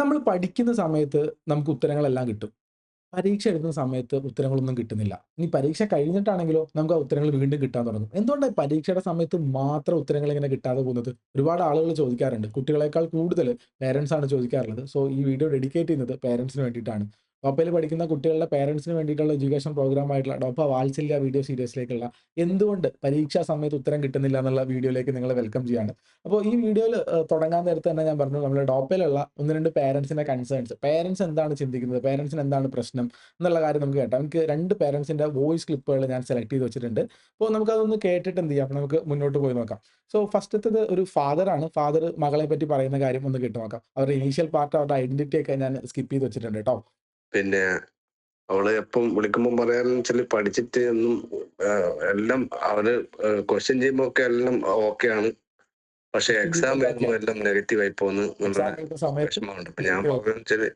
നമ്മൾ പഠിക്കുന്ന സമയത്ത് നമുക്ക് ഉത്തരങ്ങളെല്ലാം കിട്ടും. പരീക്ഷ എഴുതുന്ന സമയത്ത് ഉത്തരങ്ങളൊന്നും കിട്ടുന്നില്ല. ഇനി പരീക്ഷ കഴിഞ്ഞിട്ടാണെങ്കിലോ നമുക്ക് ആ ഉത്തരങ്ങൾ വീണ്ടും കിട്ടാൻ തുടങ്ങും. എന്തുകൊണ്ടാ ഈ പരീക്ഷയുടെ സമയത്ത് മാത്രം ഉത്തരങ്ങൾ ഇങ്ങനെ കിട്ടാതെ പോകുന്നത്? ഒരുപാട് ആളുകൾ ചോദിക്കാറുണ്ട്. കുട്ടികളെക്കാൾ കൂടുതൽ പേരന്റ്സ് ആണ് ചോദിക്കാറുള്ളത്. സോ ഈ വീഡിയോ ഡെഡിക്കേറ്റ് ചെയ്യുന്നത് പേരന്റ്സിന് വേണ്ടിയിട്ടാണ്. ഡോപ്പയിൽ പഠിക്കുന്ന കുട്ടികളുടെ പേരന്റ്സിന് വേണ്ടിയിട്ടുള്ള എഡ്യൂക്കേഷൻ പ്രോഗ്രാം ആയിട്ടുള്ള ഡോപ്പ വാത്സല്യ വീഡിയോ സീരീസിലേക്കുള്ള എന്തുകൊണ്ട് പരീക്ഷാ സമയത്ത് ഉത്തരം കിട്ടുന്നില്ല എന്നുള്ള വീഡിയോയിലേക്ക് നിങ്ങളെ വെൽക്കം ചെയ്യാണ്. അപ്പോൾ ഈ വീഡിയോയിൽ തുടങ്ങാൻ നേരത്ത് തന്നെ ഞാൻ പറഞ്ഞു നമ്മുടെ ഡോപ്പയിലുള്ള 1, 2 പേരന്റ്സിന്റെ കൺസേൺസ്. പേരന്റ്സ് എന്താണ് ചിന്തിക്കുന്നത്? പേരന്റ്സിന് എന്താണ് പ്രശ്നം? എന്നുള്ള കാര്യം നമുക്ക് കേട്ടാം. എനിക്ക് 2 പേരന്റ്സിന്റെ വോയിസ് ക്ലിപ്പുകൾ ഞാൻ സെലക്ട് ചെയ്ത് വെച്ചിട്ടുണ്ട്. അപ്പോൾ നമുക്കതൊന്ന് കേട്ടിട്ട് എന്ത് ചെയ്യാം? നമുക്ക് മുന്നോട്ട് പോയി നോക്കാം. സോ ഫസ്റ്റത്തത് ഒരു ഫാദറാണ്. ഫാദർ മകളെ പറ്റി പറയുന്ന കാര്യം ഒന്ന് കേട്ട് നോക്കാം. അവരുടെ ഇനീഷ്യൽ പാർട്ട് അവരുടെ ഐഡന്റിറ്റി ഒക്കെ ഞാൻ സ്കിപ്പ് ചെയ്ത് വെച്ചിട്ടുണ്ട് ട്ടോ. പിന്നെ അവള് എപ്പം വിളിക്കുമ്പം പറയാന്ന് വെച്ചാല് പഠിച്ചിട്ട് ഒന്നും എല്ലാം അവര് ക്വസ്റ്റ്യൻ ചെയ്യുമ്പോ ഒക്കെ എല്ലാം ഓക്കെയാണ്. പക്ഷെ എക്സാം എഴുതുമ്പോ എല്ലാം നെഗറ്റീവ് ആയി പോകുന്നു എക്സാം എന്നുള്ളൊരു എഴുതുന്ന സമയത്ത് വിഷമമുണ്ട്. അപ്പൊ ഞാൻ പറയുന്നത് വെച്ചാല്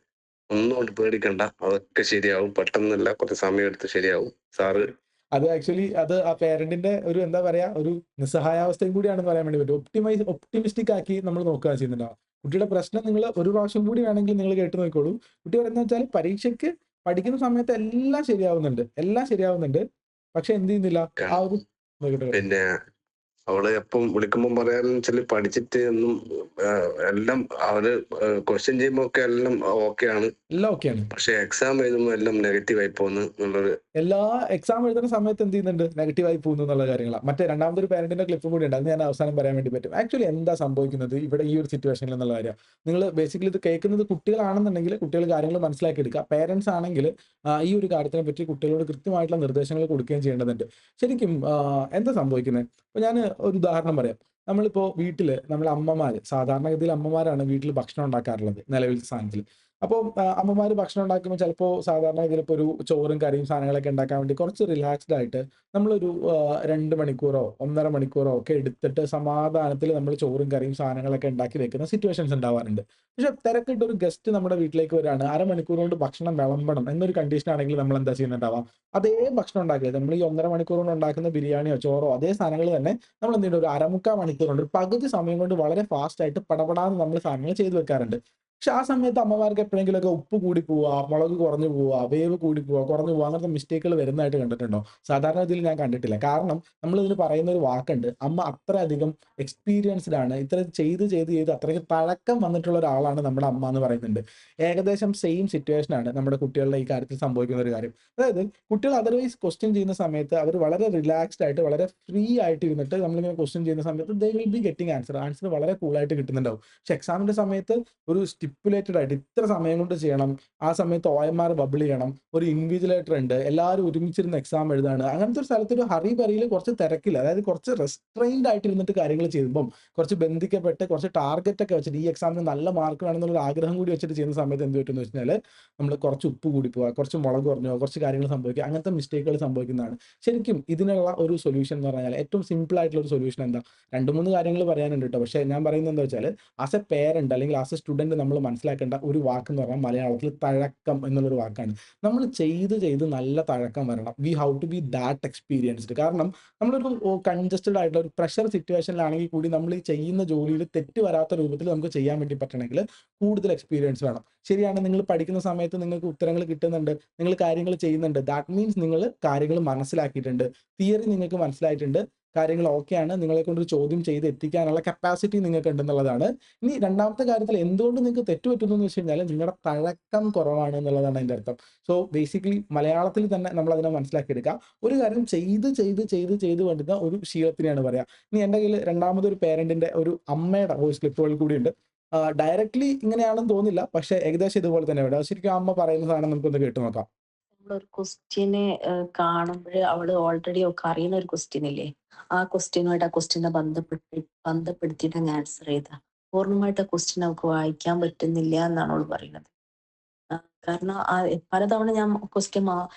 ഒന്നും കൊണ്ട് പേടിക്കണ്ട, അതൊക്കെ ശരിയാവും. പെട്ടെന്നല്ല, കുറച്ച് സമയം എടുത്ത് ശരിയാവും സാറ്. അത് ആക്ച്വലി അത് ആ പേരന്റിന്റെ ഒരു എന്താ പറയാ ഒരു നിസ്സഹായാവസ്ഥയും കൂടിയാണെന്ന് പറയാൻ വേണ്ടി പറ്റും. ഒപ്റ്റിമിസ്റ്റിക് ആക്കി നമ്മൾ നോക്കുക ചെയ്യുന്നുണ്ടാവുക. കുട്ടിയുടെ പ്രശ്നം നിങ്ങൾ ഒരു പ്രാവശ്യം കൂടി വേണമെങ്കിൽ നിങ്ങൾ കേട്ട് നോക്കിക്കോളൂ. കുട്ടി പറയുന്നത് വെച്ചാൽ പരീക്ഷയ്ക്ക് പഠിക്കുന്ന സമയത്ത് എല്ലാം ശരിയാവുന്നുണ്ട്. എല്ലാം ശരിയാവുന്നുണ്ട്. പക്ഷെ എന്ത് ചെയ്യുന്നില്ല? ആ ഒരു നോക്കട്ടെ. പിന്നെ അവള് എപ്പം വിളിക്കുമ്പം പറയാന്ന് വെച്ചാല് പഠിച്ചിട്ട് ഒന്നും എല്ലാം അവര് ക്വസ്റ്റ്യൻ ചെയ്യുമ്പോ ഒക്കെ എല്ലാം ഓക്കെയാണ്. എല്ലാം ഓക്കെയാണ്. പക്ഷെ എക്സാം എഴുതുമ്പോ എല്ലാം നെഗറ്റീവ് ആയി പോകുന്നു എന്നുള്ളൊരു എല്ലാ എക്സാം എഴുതുന്ന സമയത്ത് എന്ത് ചെയ്യുന്നുണ്ട്? നെഗറ്റീവായി പോകുന്നു എന്നുള്ള കാര്യങ്ങളാ. മറ്റേ രണ്ടാമതൊരു പാരന്റിന്റെ ക്ലിപ്പും കൂടി ഉണ്ട്. അത് ഞാൻ അവസാനം പറയാൻ വേണ്ടി പറ്റും. ആക്ച്വലി എന്താ സംഭവിക്കുന്നത് ഇവിടെ ഈ ഒരു സിറ്റുവേഷനിൽ എന്നുള്ള കാര്യം. നിങ്ങൾ ബേസിക്കലി ഇത് കേൾക്കുന്നത് കുട്ടികളാണെന്നുണ്ടെങ്കിൽ കുട്ടികൾ കാര്യങ്ങൾ മനസ്സിലാക്കി എടുക്കുക. പേരന്റ്സ് ആണെങ്കിൽ ഈ ഒരു കാര്യത്തിനെ പറ്റി കുട്ടികളോട് കൃത്യമായിട്ടുള്ള നിർദ്ദേശങ്ങൾ കൊടുക്കുകയും ചെയ്യേണ്ടതുണ്ട്. ശരിക്കും എന്താ സംഭവിക്കുന്നത്? ഇപ്പൊ ഞാൻ ഒരു ഉദാഹരണം പറയാം. നമ്മളിപ്പോ വീട്ടില് നമ്മളെ അമ്മമാര് സാധാരണഗതിയിൽ അമ്മമാരാണ് വീട്ടിൽ ഭക്ഷണം ഉണ്ടാക്കാറുള്ളത് നിലവിലത്തെ സാഹചര്യത്തിൽ. അപ്പോൾ അമ്മമാര് ഭക്ഷണം ഉണ്ടാക്കുമ്പോൾ ചിലപ്പോൾ സാധാരണ ഇതിലിപ്പോ ഒരു ചോറും കറിയും സാധനങ്ങളൊക്കെ ഉണ്ടാക്കാൻ വേണ്ടി കുറച്ച് റിലാക്സ്ഡ് ആയിട്ട് നമ്മളൊരു 2 മണിക്കൂറോ 1.5 മണിക്കൂറോ ഒക്കെ എടുത്തിട്ട് സമാധാനത്തിൽ നമ്മൾ ചോറും കറിയും സാധനങ്ങളൊക്കെ ഉണ്ടാക്കി വെക്കുന്ന സിറ്റുവേഷൻസ് ഉണ്ടാവാറുണ്ട്. പക്ഷെ തിരക്കിട്ട് ഒരു ഗസ്റ്റ് നമ്മുടെ വീട്ടിലേക്ക് വരാണ്. അരമണിക്കൂർ കൊണ്ട് ഭക്ഷണം വിളമ്പണം എന്നൊരു കണ്ടീഷൻ ആണെങ്കിൽ നമ്മൾ എന്താ ചെയ്യുന്നുണ്ടാവാ? അതേ ഭക്ഷണം ഉണ്ടാക്കിയത് നമ്മൾ ഈ 1.5 മണിക്കൂർ കൊണ്ട് ഉണ്ടാക്കുന്ന ബിരിയാണിയോ ചോറോ അതേ സാധനങ്ങൾ തന്നെ നമ്മൾ എന്ത് ചെയ്യുന്നു ഒരു 1/4 മണിക്കൂർ കൊണ്ട് ഒരു പകുതി സമയം കൊണ്ട് വളരെ ഫാസ്റ്റ് ആയിട്ട് പടപടാന്ന് നമ്മൾ സാധനങ്ങൾ ചെയ്തു വെക്കാറുണ്ട്. പക്ഷെ ആ സമയത്ത് അമ്മമാർക്ക് എപ്പോഴെങ്കിലുമൊക്കെ ഉപ്പ് കൂടി പോവാ, മുളക് കുറഞ്ഞു പോവാ, വേവ് കൂടി പോവാ, കുറഞ്ഞു പോവാ അങ്ങനത്തെ മിസ്റ്റേക്കുകൾ വരുന്നതായിട്ട് കണ്ടിട്ടുണ്ടോ? സാധാരണ ഗതിയിൽ ഞാൻ കണ്ടിട്ടില്ല. കാരണം നമ്മൾ ഇതിന് പറയുന്ന ഒരു വാക്കുണ്ട്. അമ്മ അത്രയധികം എക്സ്പീരിയൻസ്ഡ് ആണ്. ഇത്ര ചെയ്ത് അത്രയ്ക്ക് പഴക്കം വന്നിട്ടുള്ള ഒരാളാണ് നമ്മുടെ അമ്മ എന്ന് പറയുന്നുണ്ട്. ഏകദേശം സെയിം സിറ്റുവേഷൻ ആണ് നമ്മുടെ കുട്ടികളുടെ ഈ കാര്യത്തിൽ സംഭവിക്കുന്ന ഒരു കാര്യം. അതായത് കുട്ടികൾ അതർവൈസ് ക്വസ്റ്റ്യൻ ചെയ്യുന്ന സമയത്ത് അവർ വളരെ റിലാക്സ്ഡ് ആയിട്ട് വളരെ ഫ്രീ ആയിട്ട് ഇരുന്നിട്ട് നമ്മളിങ്ങനെ ക്വസ്റ്റ്യൻ ചെയ്യുന്ന സമയത്ത് they will be getting answer. Answer വളരെ കൂൾ ആയിട്ട് കിട്ടുന്നുണ്ടാവും. പക്ഷെ എക്സാമിന്റെ സമയത്ത് ഒരു സ്റ്റിപ്പുലേറ്റഡ് ആയിട്ട് ഇത്ര സമയം കൊണ്ട് ചെയ്യണം. ആ സമയത്ത് ഒഎംആർ ബബിൾ ചെയ്യണം. ഒരു ഇൻവിജിലേറ്റർ ഉണ്ട്. എല്ലാവരും ഒരുമിച്ചിരുന്ന് എക്സാം എഴുതാണ്. അങ്ങനത്തെ ഒരു സ്ഥലത്ത് ഒരു ഹറി ബറിയിൽ കുറച്ച് തിരക്കില്ല. അതായത് കുറച്ച് റെസ്ട്രെയിൻഡ് ആയിട്ട് ഇരുന്നിട്ട് കാര്യങ്ങൾ ചെയ്യുമ്പം കുറച്ച് ബന്ധിക്കപ്പെട്ട് കുറച്ച് ടാർഗറ്റ് ഒക്കെ വെച്ചിട്ട് ഈ എക്സാമിന് നല്ല മാർക്ക് വേണമെന്നുള്ള ആഗ്രഹം കൂടി വെച്ചിട്ട് ചെയ്യുന്ന സമയത്ത് എന്ത് പറ്റുമെന്ന് വെച്ചാല് നമ്മള് കുറച്ച് ഉപ്പ് കൂടി പോവാ, കുറച്ച് മുളക് കുറഞ്ഞു പോവാ, കുറച്ച് കാര്യങ്ങൾ സംഭവിക്കുക. അങ്ങനത്തെ മിസ്റ്റേക്കുകൾ സംഭവിക്കുന്നതാണ്. ശരിക്കും ഇതിനുള്ള ഒരു സൊല്യൂഷൻ എന്ന് പറഞ്ഞാൽ ഏറ്റവും സിമ്പിൾ ആയിട്ടുള്ള ഒരു സൊല്യൂഷൻ എന്താ? 2, 3 കാര്യങ്ങൾ പറയാനുണ്ട് ട്ടോ. പക്ഷെ ഞാൻ പറയുന്നത് എന്താ വെച്ചാല് ആസ് എ പേരന്റ് അല്ലെങ്കിൽ ആസ് എ സ്റ്റുഡന്റ് നമ്മൾ മനസ്സിലാക്കേണ്ട ഒരു വാക്ക് എന്ന് പറഞ്ഞാൽ മലയാളത്തിൽ തഴക്കം എന്നുള്ളൊരു വാക്കാണ്. നമ്മൾ ചെയ്ത് നല്ല തഴക്കം വരണം. We have to be that experienced. കാരണം നമ്മളൊരു കൺജസ്റ്റഡ് ആയിട്ടുള്ള ഒരു പ്രഷർ സിറ്റുവേഷനിലാണെങ്കിൽ കൂടി നമ്മൾ ഈ ചെയ്യുന്ന ജോലിയിൽ തെറ്റ് വരാത്ത രൂപത്തിൽ നമുക്ക് ചെയ്യാൻ വേണ്ടി പറ്റണമെങ്കിൽ കൂടുതൽ എക്സ്പീരിയൻസ് വേണം. ശരിയാണ്, നിങ്ങൾ പഠിക്കുന്ന സമയത്ത് നിങ്ങൾക്ക് ഉത്തരങ്ങൾ കിട്ടുന്നുണ്ട്, നിങ്ങൾ കാര്യങ്ങൾ ചെയ്യുന്നുണ്ട്. ദാറ്റ് മീൻസ് നിങ്ങൾ കാര്യങ്ങൾ മനസ്സിലാക്കിയിട്ടുണ്ട്. തിയറി നിങ്ങൾക്ക് മനസ്സിലായിട്ടുണ്ട്. കാര്യങ്ങൾ ഓക്കെയാണ്. നിങ്ങളെക്കൊണ്ട് ഒരു ചോദ്യം ചെയ്ത് എത്തിക്കാനുള്ള കപ്പാസിറ്റി നിങ്ങൾക്ക് ഉണ്ടെന്നുള്ളതാണ്. ഇനി രണ്ടാമത്തെ കാര്യത്തിൽ എന്തുകൊണ്ട് നിങ്ങൾക്ക് തെറ്റ് പറ്റുന്നു എന്ന് വെച്ച് കഴിഞ്ഞാൽ നിങ്ങളുടെ തഴക്കം കുറവാണ് എന്നുള്ളതാണ് അതിന്റെ അർത്ഥം. സോ ബേസിക്കലി മലയാളത്തിൽ തന്നെ നമ്മൾ അതിനെ മനസ്സിലാക്കിയെടുക്കുക. ഒരു കാര്യം ചെയ്ത് വരുന്ന ഒരു ശീലത്തിനെയാണ് പറയാ. ഇനി എന്റെ കയ്യിൽ രണ്ടാമതൊരു പേരന്റിന്റെ ഒരു അമ്മയുടെ വോയിസ് ക്ലിപ്പുകൾ കൂടിയുണ്ട്. ഡയറക്ട്ലി ഇങ്ങനെയാണെന്ന് തോന്നില്ല. പക്ഷെ ഏകദേശം ഇതുപോലെ തന്നെ ഉണ്ട്. അത് ശരിക്കും ആ അമ്മ പറയുന്ന സാധനം നമുക്കൊന്ന് കേട്ട് നോക്കാം. നമ്മളൊരു ക്വസ്റ്റ്യന് കാണുമ്പഴ് അവള് ഓൾറെഡി ഒക്കെ അറിയുന്ന ഒരു ക്വസ്റ്റ്യൻ ഇല്ലേ? ആ ക്വസ്റ്റ്യനുമായിട്ട് ആ ക്വസ്റ്റ്യനെ ബന്ധപ്പെടുത്തിയിട്ട് അങ്ങ് ആൻസർ ചെയ്താ. പൂർണ്ണമായിട്ട് ആ ക്വസ്റ്റ്യൻ അവൾക്ക് വായിക്കാൻ പറ്റുന്നില്ല എന്നാണ് അവള് പറയുന്നത്. കാരണം പലതവണ ഞാൻ ക്വസ്റ്റ്യൻ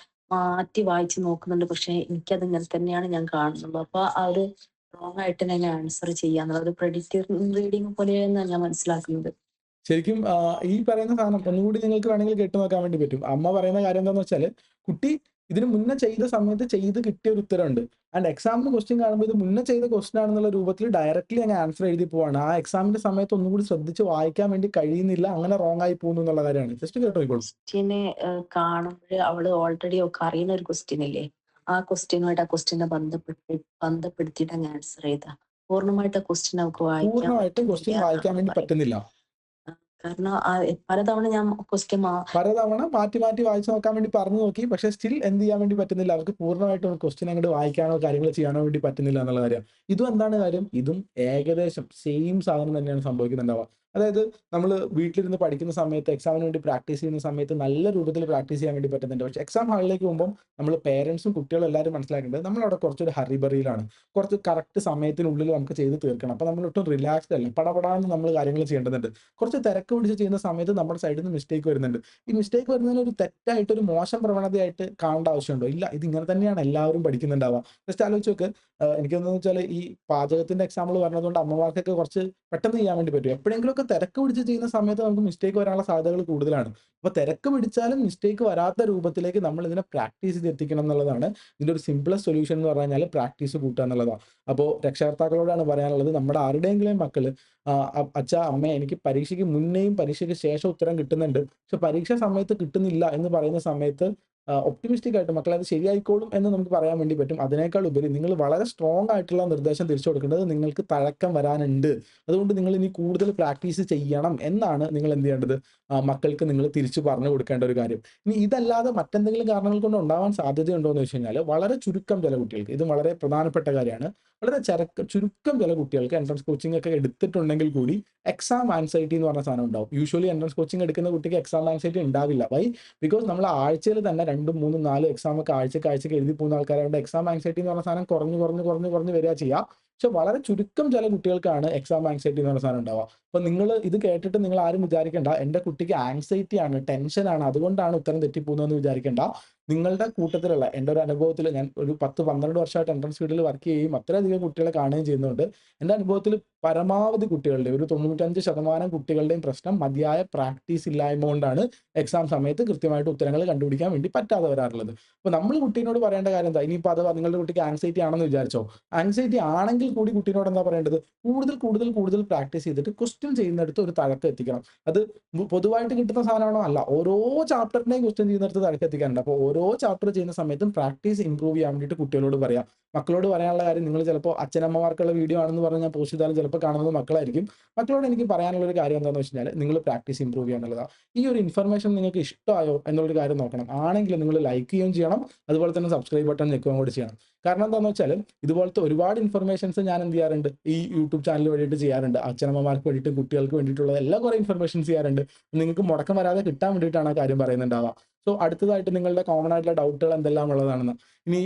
മാറ്റി വായിച്ച് നോക്കുന്നുണ്ട്. പക്ഷെ എനിക്കത് ഇങ്ങനെ തന്നെയാണ് ഞാൻ കാണുന്നുള്ളൂ. അപ്പൊ ആ ഒരു റോങ് ആയിട്ട് തന്നെ ആൻസർ ചെയ്യാന്നുള്ളത് ഒരു പ്രെഡിക്റ്റീവ് റീഡിങ് പോലെയെന്നാണ് ഞാൻ മനസ്സിലാക്കുന്നത്. ശരിക്കും ഈ പറയുന്ന സാധനം ഒന്നുകൂടി നിങ്ങൾക്ക് വേണമെങ്കിൽ കേട്ട് നോക്കാൻ വേണ്ടി പറ്റും. അമ്മ പറയുന്ന കാര്യം എന്താന്ന് വെച്ചാല്, കുട്ടി ഇതിന് മുന്നേ ചെയ്ത സമയത്ത് ചെയ്ത് കിട്ടിയ ഒരു ഉത്തരമുണ്ട്. ആൻഡ് എക്സാമിന് ക്വസ്റ്റ്യൻ കാണുമ്പോൾ ഇത് മുന്നേ ചെയ്ത ക്വസ്റ്റ്യൻ ആണെന്നുള്ള രൂപത്തിൽ ഡയറക്റ്റ്ലി അങ്ങ് ആൻസർ എഴുതി പോവാണ്. ആ എക്സാമിന്റെ സമയത്ത് ഒന്നും കൂടി ശ്രദ്ധിച്ച് വായിക്കാൻ വേണ്ടി കഴിയുന്നില്ല. അങ്ങനെ റോങ് ആയി പോകുന്നു എന്നുള്ള കാര്യമാണ്. ജസ്റ്റ് കേട്ടോയിക്കോളൂ. ക്വസ്റ്റ്യനെ കാണുമ്പോൾ അവള് ഓൾറെഡി ഒക്കെ അറിയുന്ന ഒരു ക്വസ്റ്റ്യൻ ഇല്ലേ, ആ ക്വസ്റ്റ്യനുമായിട്ട് ആ ക്വസ്റ്റ്യനെ ബന്ധപ്പെടുത്തിയിട്ട് അങ്ങ് ആൻസർ ചെയ്താ പൂർണ്ണമായിട്ട് ആ ക്വസ്റ്റ്യൻ അവൾക്ക് വായിക്കാൻ പൂർണ്ണമായിട്ടും ക്വസ്റ്റ്യൻ പറ്റുന്നില്ല വായിക്കാൻ എന്നാണ് വേണ്ടി പറയുന്നത്. പറ്റുന്നില്ല. കാരണം പലതവണ ഞാൻ ക്വസ്റ്റ്യൻ പലതവണ മാറ്റി മാറ്റി വായിച്ചു നോക്കാൻ വേണ്ടി പറഞ്ഞു നോക്കി. പക്ഷെ സ്റ്റിൽ എന്ത് ചെയ്യാൻ വേണ്ടി പറ്റുന്നില്ല, അവർക്ക് പൂർണ്ണമായിട്ടും ക്വസ്റ്റ്യൻ അങ്ങോട്ട് വായിക്കാനോ കാര്യങ്ങൾ ചെയ്യാനോ വേണ്ടി പറ്റുന്നില്ല എന്നുള്ള കാര്യം. ഇതും എന്താണ് കാര്യം, ഇതും ഏകദേശം സെയിം സാധനം തന്നെയാണ് സംഭവിക്കുന്നുണ്ടാവുക. അതായത് നമ്മൾ വീട്ടിലിരുന്ന് പഠിക്കുന്ന സമയത്ത് എക്സാമിന് വേണ്ടി പ്രാക്ടീസ് ചെയ്യുന്ന സമയത്ത് നല്ല രൂപത്തിൽ പ്രാക്ടീസ് ചെയ്യാൻ വേണ്ടി പറ്റുന്നുണ്ട്. പക്ഷെ എക്സാം ഹാളിലേക്ക് പോകുമ്പോൾ നമ്മൾ പേരൻസും കുട്ടികളും എല്ലാവരും മനസ്സിലാക്കേണ്ടത് നമ്മളവിടെ കുറച്ചൊരു ഹറിബറിയിലാണ്. കുറച്ച് കറക്റ്റ് സമയത്തിനുള്ളിൽ നമുക്ക് ചെയ്ത് തീർക്കണം. അപ്പോൾ നമ്മൾ ഒട്ടും റിലാക്സ്ഡ് അല്ല, പടപടാന്ന് നമ്മൾ കാര്യങ്ങൾ ചെയ്യേണ്ടതുണ്ട്. കുറച്ച് തിരക്ക് പിടിച്ച് ചെയ്യുന്ന സമയത്ത് നമ്മുടെ സൈഡിൽ നിന്ന് മിസ്റ്റേക്ക് വരുന്നുണ്ട്. ഈ മിസ്റ്റേക്ക് വരുന്നതിന് ഒരു തെറ്റായിട്ട് ഒരു മോശം പ്രവണതയായിട്ട് കാണേണ്ട ആവശ്യമുണ്ടോ? ഇല്ല, ഇത് ഇങ്ങനെ തന്നെയാണ് എല്ലാവരും പഠിക്കുന്നുണ്ടാവുക. ജസ്റ്റ് ആലോചിച്ച് നോക്ക്. എനിക്കെന്താണെന്ന് വെച്ചാൽ ഈ പാചകത്തിന്റെ എക്സാമ്പിൾ പറഞ്ഞതുകൊണ്ട് അമ്മമാർക്കൊക്കെ കുറച്ച് പെട്ടെന്ന് ചെയ്യാൻ വേണ്ടി പറ്റും. എപ്പോഴെങ്കിലുമൊക്കെ തിരക്ക് പിടിച്ച് ചെയ്യുന്ന സമയത്ത് നമുക്ക് മിസ്റ്റേക്ക് വരാനുള്ള സാധ്യതകൾ കൂടുതലാണ്. അപ്പോൾ തിരക്ക് പിടിച്ചാലും മിസ്റ്റേക്ക് വരാത്ത രൂപത്തിലേക്ക് നമ്മൾ ഇതിനെ പ്രാക്ടീസ് ചെയ്ത് എത്തിക്കണം എന്നുള്ളതാണ് ഇതിന്റെ ഒരു സിംപ്ലസ്റ്റ് സൊല്യൂഷൻ എന്ന് പറഞ്ഞു കഴിഞ്ഞാൽ പ്രാക്ടീസ് കൂട്ടുക എന്നുള്ളതാണ്. അപ്പോൾ രക്ഷകർത്താക്കളോടാണ് പറയാനുള്ളത്, നമ്മുടെ ആരുടെയെങ്കിലും മക്കള് അച്ഛാ അമ്മ എനിക്ക് പരീക്ഷയ്ക്ക് മുന്നേയും പരീക്ഷയ്ക്ക് ശേഷം ഉത്തരം കിട്ടുന്നുണ്ട്, പക്ഷെ പരീക്ഷാ സമയത്ത് കിട്ടുന്നില്ല എന്ന് പറയുന്ന സമയത്ത് ഒപ്റ്റിമിസ്റ്റിക് ആയിട്ട് മക്കളെ അത് ശരിയായിക്കോളും എന്ന് നമുക്ക് പറയാൻ വേണ്ടി പറ്റും. അതിനേക്കാൾ ഉപരി നിങ്ങൾ വളരെ സ്ട്രോങ് ആയിട്ടുള്ള നിർദ്ദേശം തിരിച്ചു കൊടുക്കേണ്ടത് നിങ്ങൾക്ക് തഴക്കം വരാനുണ്ട്, അതുകൊണ്ട് നിങ്ങൾ ഇനി കൂടുതൽ പ്രാക്ടീസ് ചെയ്യണം എന്നാണ് നിങ്ങൾ എന്ത് ചെയ്യേണ്ടത്, മക്കൾക്ക് നിങ്ങൾ തിരിച്ചു പറഞ്ഞു കൊടുക്കേണ്ട ഒരു കാര്യം. ഇനി ഇതല്ലാതെ മറ്റെന്തെങ്കിലും കാരണങ്ങൾ കൊണ്ട് ഉണ്ടാവാൻ സാധ്യതയുണ്ടോ എന്ന് വെച്ച് കഴിഞ്ഞാൽ വളരെ ചുരുക്കം ചില കുട്ടികൾക്ക്, ഇത് വളരെ പ്രധാനപ്പെട്ട കാര്യമാണ്, വളരെ ചുരുക്കം ചില കുട്ടികൾക്ക് എൻട്രൻസ് കോച്ചിങ് ഒക്കെ എടുത്തിട്ടുണ്ടെങ്കിൽ കൂടി എക്സാം ആൻസൈറ്റി എന്ന് പറഞ്ഞ സാധനം ഉണ്ടാവും. യൂഷ്വലി എൻട്രൻസ് കോച്ചിങ് എടുക്കുന്ന കുട്ടിക്ക് എക്സാം ആൻസൈറ്റി ഉണ്ടാവില്ല. വൈ? ബിക്കോസ് നമ്മൾ ആഴ്ചയിൽ തന്നെ 2, 3, 4 എക്സാം ഒക്കെ ആഴ്ചക്ക് എഴുതി പോകുന്ന ആൾക്കാരായതുകൊണ്ട് എക്സാം ആൻസൈറ്റി എന്ന് പറഞ്ഞ സാധനം കുറഞ്ഞ് വരിക ചെയ്യുക. പക്ഷെ വളരെ ചുരുക്കം ചില കുട്ടികൾക്കാണ് എക്സാം ആൻസൈറ്റി എന്ന് പറഞ്ഞ സാധനം ഉണ്ടാവുക. അപ്പൊ നിങ്ങൾ ഇത് കേട്ടിട്ട് നിങ്ങൾ ആരും വിചാരിക്കേണ്ട എന്റെ കുട്ടിക്ക് ആൻസൈറ്റി ആണ്, ടെൻഷനാണ്, അതുകൊണ്ടാണ് ഉത്തരം തെറ്റിപ്പോകുന്നതെന്ന് വിചാരിക്കേണ്ട. നിങ്ങളുടെ കൂട്ടത്തിലുള്ള എൻ്റെ ഒരു അനുഭവത്തിൽ, ഞാൻ ഒരു 10-12 വർഷമായിട്ട് എൻട്രൻസ് ഫീൽഡിൽ വർക്ക് ചെയ്യുകയും അത്രയധികം കുട്ടികളെ കാണുകയും ചെയ്യുന്നുണ്ട്. എൻ്റെ അനുഭവത്തിൽ പരമാവധി കുട്ടികളുടെ ഒരു 95% കുട്ടികളുടെയും പ്രശ്നം മതിയായ പ്രാക്ടീസ് ഇല്ലായ്മ കൊണ്ടാണ് എക്സാം സമയത്ത് കൃത്യമായിട്ട് ഉത്തരങ്ങൾ കണ്ടുപിടിക്കാൻ വേണ്ടി പറ്റാതെ വരാറുള്ളത്. അപ്പോൾ നമ്മൾ കുട്ടീനോട് പറയേണ്ട കാര്യം എന്താ, ഇനിയിപ്പോൾ അത് നിങ്ങളുടെ കുട്ടിക്ക് ആൻസൈറ്റി ആണെന്ന് വിചാരിച്ചോ, ആൻസൈറ്റി ആണെങ്കിൽ കൂടി കുട്ടീനോട് എന്താ പറയേണ്ടത്, കൂടുതൽ പ്രാക്ടീസ് ചെയ്തിട്ട് ക്വസ്റ്റ്യൻ ചെയ്യുന്നിടത്ത് ഒരു തഴക്കം എത്തിക്കണം. അത് പൊതുവായിട്ട് കിട്ടുന്ന സാധനമാണോ? അല്ല, ഓരോ ചാപ്റ്ററിനെയും ക്വസ്റ്റ്യൻ ചെയ്യുന്നിടത്ത് തഴക്കം എത്തിക്കാനുണ്ട്. അപ്പോൾ ഓരോ ചാപ്റ്റർ ചെയ്യുന്ന സമയത്തും പ്രാക്ടീസ് ഇംപ്രൂവ് ചെയ്യാൻ വേണ്ടിയിട്ട് കുട്ടികളോട് പറയാം. മക്കളോട് പറയാനുള്ള കാര്യം, നിങ്ങൾ ചിലപ്പോൾ അച്ഛനമ്മമാർക്കുള്ള വീഡിയോ ആണെന്ന് പറഞ്ഞ് ഞാൻ പോസ്റ്റ് ചെയ്താലും ചിലപ്പോൾ കാണുന്നത് മക്കളായിരിക്കും. മക്കളോട് എനിക്ക് പറയാനുള്ള ഒരു കാര്യം എന്താണെന്ന് വെച്ച് കഴിഞ്ഞാൽ, നിങ്ങൾ പ്രാക്ടീസ് ഇംപ്രൂവ് ചെയ്യുക എന്നുള്ളതാണ്. ഈ ഒരു ഇൻഫർമേഷൻ നിങ്ങൾക്ക് ഇഷ്ടമായോ എന്നുള്ളൊരു കാര്യം നോക്കണം. ആണെങ്കിൽ നിങ്ങൾ ലൈക്ക് ചെയ്യുകയും ചെയ്യണം, അതുപോലെ തന്നെ സബ്സ്ക്രൈബ് ബട്ടൺ ഞെക്കുകയും കൂടി ചെയ്യണം. കാരണം എന്താണെന്ന് വെച്ചാൽ ഇതുപോലത്തെ ഒരുപാട് ഇൻഫർമേഷൻസ് ഞാൻ എന്ത് ചെയ്യാറുണ്ട്, ഈ യൂട്യൂബ് ചാനൽ വേണ്ടിയിട്ട് ചെയ്യാറുണ്ട്. അച്ഛനമ്മമാർക്ക് വേണ്ടിയിട്ടും കുട്ടികൾക്ക് വേണ്ടിയിട്ടുള്ള എല്ലാ കുറേ ഇൻഫർമേഷൻസ് ചെയ്യാറുണ്ട്. നിങ്ങൾക്ക് മുടക്കം വരാതെ കിട്ടാൻ വേണ്ടിയിട്ടാണ് ആ കാര്യം പറയുന്നുണ്ടാവുക. സോ അടുത്തതായിട്ട് നിങ്ങളുടെ കോമൺ ആയിട്ടുള്ള ഡൗട്ടുകൾ എന്തെല്ലാം ഉള്ളതാണെന്ന്. ഇനി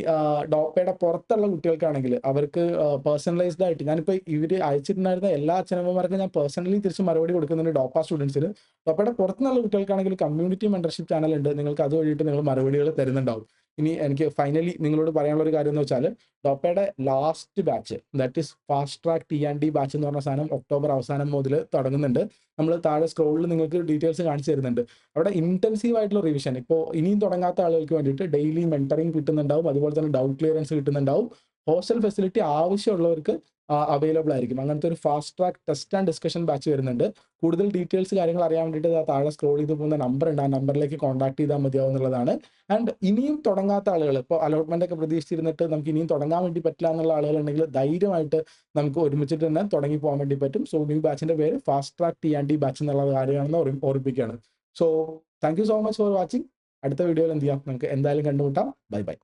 ഡോപ്പയുടെ പുറത്തുള്ള കുട്ടികൾക്കാണെങ്കിൽ അവർക്ക് പേഴ്സണലൈസ്ഡ് ആയിട്ട് ഞാനിപ്പോൾ ഇവർ അയച്ചിട്ടുണ്ടായിരുന്ന എല്ലാ അച്ഛനമ്മമാർക്കും ഞാൻ പേഴ്സണലി തിരിച്ച് മറുപടി കൊടുക്കുന്നുണ്ട് ഡോപ്പ സ്റ്റുഡൻസിന്. ഡോപ്പയുടെ പുറത്തുനിന്നുള്ള കുട്ടികൾക്കാണെങ്കിൽ കമ്മ്യൂണിറ്റി മെന്റർഷിപ്പ് ചാനൽ ഉണ്ട്, നിങ്ങൾക്ക് അത് വഴിയിട്ട് നിങ്ങൾ മറുപടികൾ തരുന്നുണ്ടാവും. ഇനി എനിക്ക് ഫൈനലി നിങ്ങളോട് പറയാനുള്ള ഒരു കാര്യം എന്ന് വെച്ചാൽ, ഡോപ്പയുടെ last batch, that is fast track T&D batch എന്ന് പറഞ്ഞ സാധനം ഒക്ടോബർ അവസാനം മുതൽ തുടങ്ങുന്നുണ്ട്. നമ്മൾ താഴെ സ്ക്രോളിൽ നിങ്ങൾക്ക് ഡീറ്റെയിൽസ് കാണിച്ചു തരുന്നുണ്ട്. അവിടെ ഇന്റൻസീവ് ആയിട്ടുള്ള റിവിഷൻ, ഇപ്പോൾ ഇനിയും തുടങ്ങാത്ത ആളുകൾക്ക് വേണ്ടിയിട്ട് ഡെയിലി മെന്ററിങ് കിട്ടുന്നുണ്ടാവും, അതുപോലെ തന്നെ ഡൗട്ട് ക്ലിയറൻസ് കിട്ടുന്നുണ്ടാവും. ഹോസ്റ്റൽ ഫെസിലിറ്റി ആവശ്യമുള്ളവർക്ക് അവൈലബിൾ ആയിരിക്കും. അങ്ങനത്തെ ഒരു fast track test and discussion batch വരുന്നുണ്ട്. കൂടുതൽ ഡീറ്റെയിൽസ് കാര്യങ്ങൾ അറിയാൻ വേണ്ടിയിട്ട് താഴെ സ്ക്രോൾ ചെയ്ത് പോകുന്ന നമ്പർ ഉണ്ട്, ആ നമ്പറിലേക്ക് കോൺടാക്ട് ചെയ്താൽ മതിയാവുന്നതാണ്. ആൻഡ് ഇനിയും തുടങ്ങാത്ത ആളുകൾ, ഇപ്പോൾ അലോട്ട്മെന്റ് ഒക്കെ പ്രതീക്ഷിച്ചിരുന്നിട്ട് നമുക്ക് ഇനിയും തുടങ്ങാൻ വേണ്ടി പറ്റില്ല എന്നുള്ള ആളുകളുണ്ടെങ്കിൽ ധൈര്യമായിട്ട് നമുക്ക് ഒരുമിച്ചിട്ട് തന്നെ തുടങ്ങി പോകാൻ വേണ്ടി പറ്റും. സോ ഈ ബാച്ചിന്റെ പേര് ഫാസ്റ്റ് ട്രാക്ക് T&D ബാച്ച് എന്നുള്ള കാര്യമാണെന്ന് ഓർമ്മിപ്പിക്കുകയാണ്. So thank you so much for watching. അടുത്ത വീഡിയോയിൽ എന്ത് ചെയ്യാം, നമുക്ക് എന്തായാലും കണ്ടുമുട്ടാം. Bye bye.